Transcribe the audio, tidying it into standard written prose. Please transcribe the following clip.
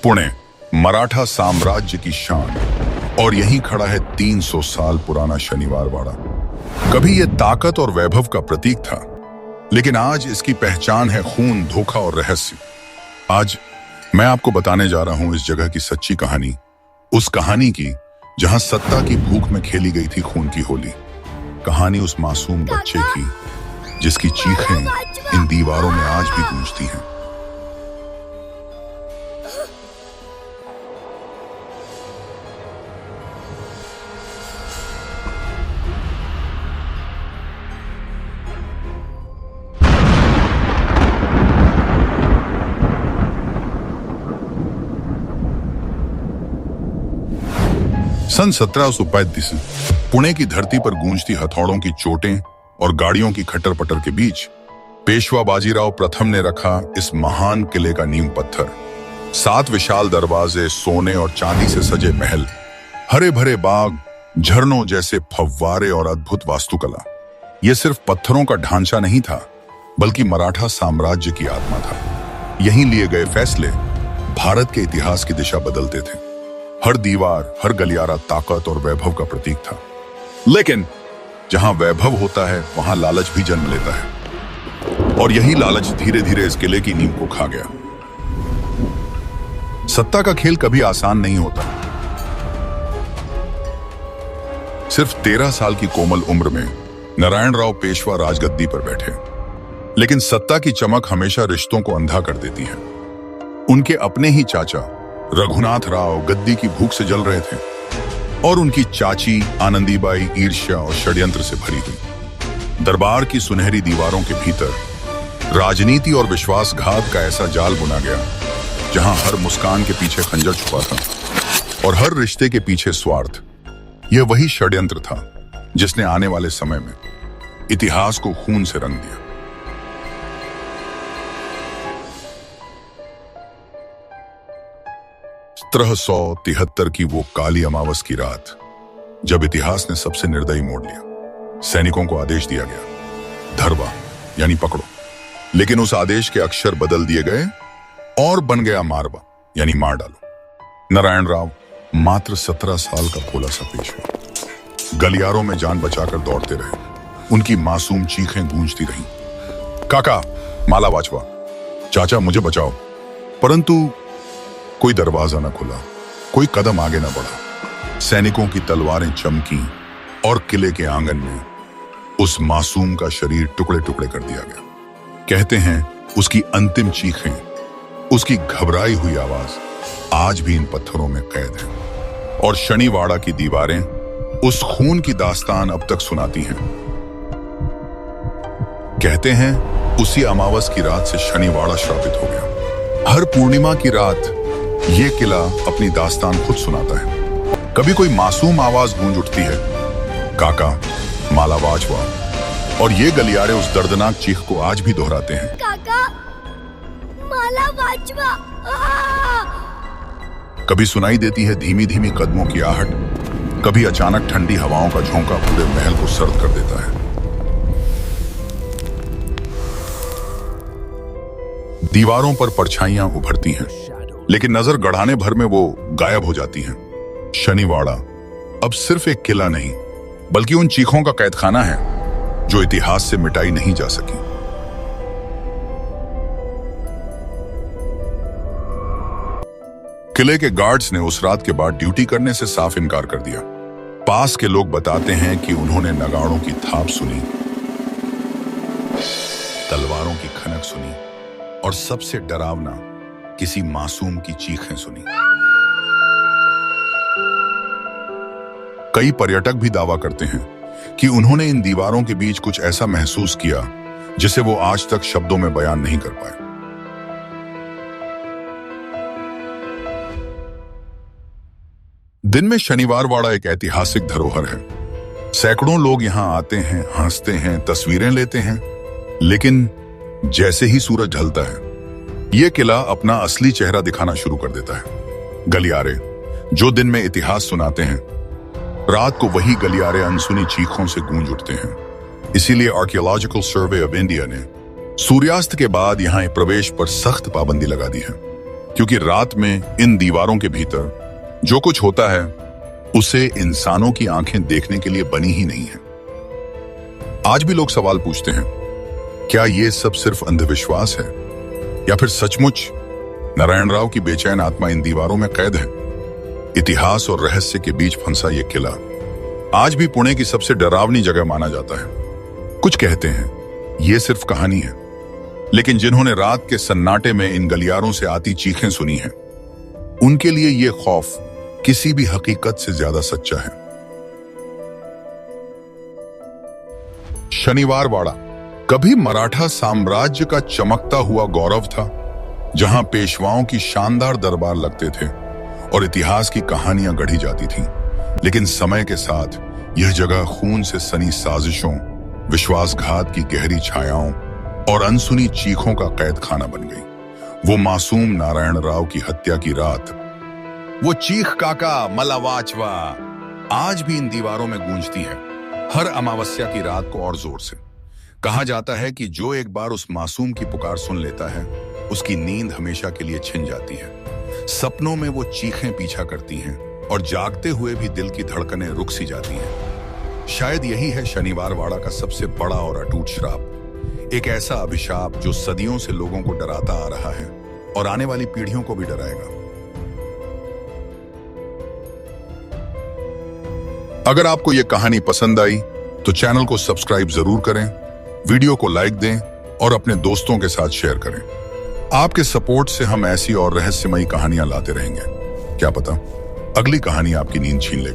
पुणे मराठा साम्राज्य की शान, और यहीं खड़ा है 300 साल पुराना शनिवार वाड़ा। कभी यह ताकत और वैभव का प्रतीक था, लेकिन आज इसकी पहचान है खून, धोखा और रहस्य। आज मैं आपको बताने जा रहा हूं इस जगह की सच्ची कहानी, उस कहानी की जहां सत्ता की भूख में खेली गई थी खून की होली। कहानी उस मासूम बच्चे की जिसकी चीखें इन दीवारों में आज भी गूंजती हैं। सन 1735 पुणे की धरती पर गूंजती हथौड़ों की चोटें और गाड़ियों की खट्टर पटर के बीच पेशवा बाजीराव प्रथम ने रखा इस महान किले का नींव पत्थर। 7 विशाल दरवाजे, सोने और चांदी से सजे महल, हरे भरे बाग, झरनों जैसे फव्वारे और अद्भुत वास्तुकला। यह सिर्फ पत्थरों का ढांचा नहीं था, बल्कि मराठा साम्राज्य की आत्मा था। यहीं लिए गए फैसले भारत के इतिहास की दिशा बदलते थे। हर दीवार, हर गलियारा ताकत और वैभव का प्रतीक था। लेकिन जहां वैभव होता है, वहां लालच भी जन्म लेता है, और यही लालच धीरे धीरे इस किले की नींव को खा गया। सत्ता का खेल कभी आसान नहीं होता। सिर्फ 13 साल की कोमल उम्र में नारायण राव पेशवा राजगद्दी पर बैठे, लेकिन सत्ता की चमक हमेशा रिश्तों को अंधा कर देती है। उनके अपने ही चाचा रघुनाथ राव गद्दी की भूख से जल रहे थे, और उनकी चाची आनंदीबाई ईर्ष्या और षड्यंत्र से भरी हुई। दरबार की सुनहरी दीवारों के भीतर राजनीति और विश्वासघात का ऐसा जाल बुना गया, जहां हर मुस्कान के पीछे खंजर छुपा था और हर रिश्ते के पीछे स्वार्थ। यह वही षड्यंत्र था जिसने आने वाले समय में इतिहास को खून से रंग दिया। 1773 की वो काली अमावस की रात, जब इतिहास ने सबसे निर्दयी मोड़ लिया। सैनिकों को आदेश दिया गया, धरवा यानी पकड़ो। लेकिन उस आदेश के अक्षर बदल दिए गए और बन गया मारवा यानी मार डालो। नारायण राव मात्र 17 साल का भोला सा पेशवा गलियारों में जान बचाकर दौड़ते रहे। उनकी मासूम चीखें गूंजती रहीं, काका, माला वाचवा, चाचा मुझे बचाओ। परंतु कोई दरवाजा न खुला, कोई कदम आगे न बढ़ा। सैनिकों की तलवारें चमकी और किले के आंगन में उस मासूम का शरीर टुकड़े टुकड़े कर दिया गया। कहते हैं उसकी अंतिम चीखें, उसकी घबराई हुई आवाज आज भी इन पत्थरों में कैद है, और शनिवाड़ा की दीवारें उस खून की दास्तान अब तक सुनाती हैं। कहते हैं उसी अमावस की रात से शनिवाड़ा श्रापित हो गया। हर पूर्णिमा की रात ये किला अपनी दास्तान खुद सुनाता है। कभी कोई मासूम आवाज गूंज उठती है, काका, माला वाचवा, और ये गलियारे उस दर्दनाक चीख को आज भी दोहराते हैं, काका, माला वाचवा। कभी सुनाई देती है धीमी धीमी कदमों की आहट, कभी अचानक ठंडी हवाओं का झोंका पूरे महल को सर्द कर देता है। दीवारों पर परछाइयां उभरती हैं, लेकिन नजर गड़ाने भर में वो गायब हो जाती हैं। शनिवाड़ा अब सिर्फ एक किला नहीं, बल्कि उन चीखों का कैदखाना है जो इतिहास से मिटाई नहीं जा सकी। किले के गार्ड्स ने उस रात के बाद ड्यूटी करने से साफ इनकार कर दिया। पास के लोग बताते हैं कि उन्होंने नगाड़ों की थाप सुनी, तलवारों की खनक सुनी, और सबसे डरावना किसी मासूम की चीखें सुनी। कई पर्यटक भी दावा करते हैं कि उन्होंने इन दीवारों के बीच कुछ ऐसा महसूस किया जिसे वो आज तक शब्दों में बयान नहीं कर पाए। दिन में शनिवार वाड़ा एक ऐतिहासिक धरोहर है। सैकड़ों लोग यहां आते हैं, हंसते हैं, तस्वीरें लेते हैं, लेकिन जैसे ही सूरज ढलता है, यह किला अपना असली चेहरा दिखाना शुरू कर देता है। गलियारे जो दिन में इतिहास सुनाते हैं, रात को वही गलियारे अनसुनी चीखों से गूंज उठते हैं। इसीलिए आर्कियोलॉजिकल सर्वे ऑफ इंडिया ने सूर्यास्त के बाद यहां प्रवेश पर सख्त पाबंदी लगा दी है। क्योंकि रात में इन दीवारों के भीतर जो कुछ होता है उसे इंसानों की आंखें देखने के लिए बनी ही नहीं है। आज भी लोग सवाल पूछते हैं, क्या ये सब सिर्फ अंधविश्वास है या फिर सचमुच नारायण राव की बेचैन आत्मा इन दीवारों में कैद है? इतिहास और रहस्य के बीच फंसा ये किला आज भी पुणे की सबसे डरावनी जगह माना जाता है। कुछ कहते हैं ये सिर्फ कहानी है, लेकिन जिन्होंने रात के सन्नाटे में इन गलियारों से आती चीखें सुनी हैं, उनके लिए ये खौफ किसी भी हकीकत से ज्यादा सच्चा है। शनिवार वाड़ा कभी मराठा साम्राज्य का चमकता हुआ गौरव था, जहां पेशवाओं की शानदार दरबार लगते थे और इतिहास की कहानियां गढ़ी जाती थीं। लेकिन समय के साथ यह जगह खून से सनी साजिशों, विश्वासघात की गहरी छायाओं और अनसुनी चीखों का कैद खाना बन गई। वो मासूम नारायण राव की हत्या की रात, वो चीख काका मला वाचवा, आज भी इन दीवारों में गूंजती है, हर अमावस्या की रात को और जोर से। कहा जाता है कि जो एक बार उस मासूम की पुकार सुन लेता है, उसकी नींद हमेशा के लिए छिन जाती है। सपनों में वो चीखें पीछा करती हैं और जागते हुए भी दिल की धड़कनें रुक सी जाती हैं। शायद यही है शनिवार वाड़ा का सबसे बड़ा और अटूट श्राप, एक ऐसा अभिशाप जो सदियों से लोगों को डराता आ रहा है और आने वाली पीढ़ियों को भी डराएगा। अगर आपको यह कहानी पसंद आई तो चैनल को सब्सक्राइब जरूर करें, वीडियो को लाइक दें और अपने दोस्तों के साथ शेयर करें। आपके सपोर्ट से हम ऐसी और रहस्यमयी कहानियां लाते रहेंगे। क्या पता अगली कहानी आपकी नींद छीन ले।